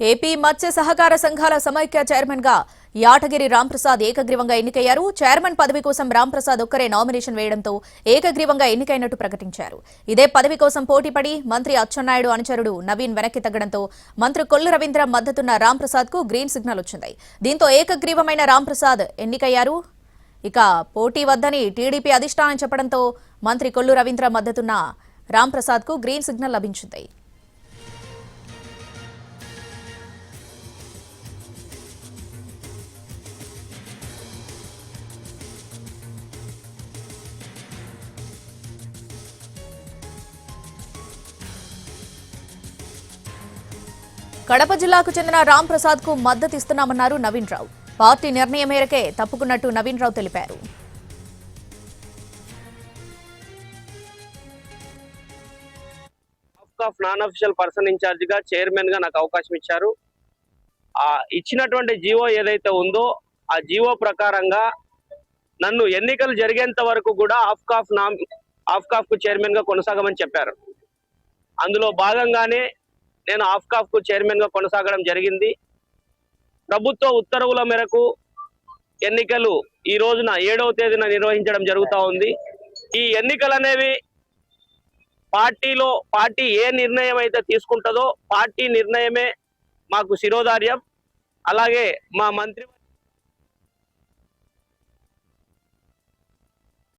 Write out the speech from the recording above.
AP మత్స్య సహకార సంఘాల సమైక్య చైర్మన్ గా యాటగిరి రాంప్రసాద్ ఏకగ్రీవంగా ఎన్నికయ్యారు. చైర్మన్ పదవి కోసం రాంప్రసాద్ ఒక్కరే నామినేషన్ వేయడంతో ఏకగ్రీవంగా ఎన్నికైనట్టు ప్రకటించారు. ఇదే పదవి కోసం పోటీపడి మంత్రి అచ్చెన్నాయుడు అనుచరుడు నవీన్ వెనక్కి తగ్గడంతో మంత్రి కొల్లు రవీంద్ర మద్దతున్న రాంప్రసాద్ కు గ్రీన్ సిగ్నల్ వచ్చింది. దీంతో ఏకగ్రీవమైన రాంప్రసాద్ ఎన్నికయ్యారు. ఇక పోటీ వద్దని టీడీపీ అధిష్టానం చెప్పడంతో మంత్రి కొల్లు రవీంద్ర మద్దతున్న రాంప్రసాద్ కు గ్రీన్ సిగ్నల్ లభించింది. కడప జిల్లాకు చెందిన రాంప్రసాద్ కు మద్దతు ఇస్తున్నామన్నారు నవీన్ రావు. పార్టీ నిర్ణయం మేరకే తప్పుకున్నట్టు నవీన్ రావు తెలిపారు. నాన్ అఫీషియల్ పర్సన్ ఇన్ఛార్జ్ గా చైర్మన్ గా నాకు అవకాశం ఇచ్చారు. ఇచ్చినటువంటి జీవో ఏదైతే ఉందో ఆ జీవో ప్రకారంగా నన్ను ఎన్నికలు జరిగేంత వరకు కూడా ఆఫ్కాఫ్ కు చైర్మన్ గా కొనసాగమని చెప్పారు. అందులో భాగంగానే నేను ఆఫ్కాఫ్ కు చైర్మన్ గా కొనసాగడం జరిగింది. ప్రభుత్వ ఉత్తర్వుల మేరకు ఎన్నికలు ఈ రోజున 7వ తేదీన నిర్వహించడం జరుగుతూ ఉంది. ఈ ఎన్నికలు అనేవి పార్టీ ఏ నిర్ణయం అయితే తీసుకుంటుందో పార్టీ నిర్ణయమే మాకు శిరోధార్యం. అలాగే మా మంత్రి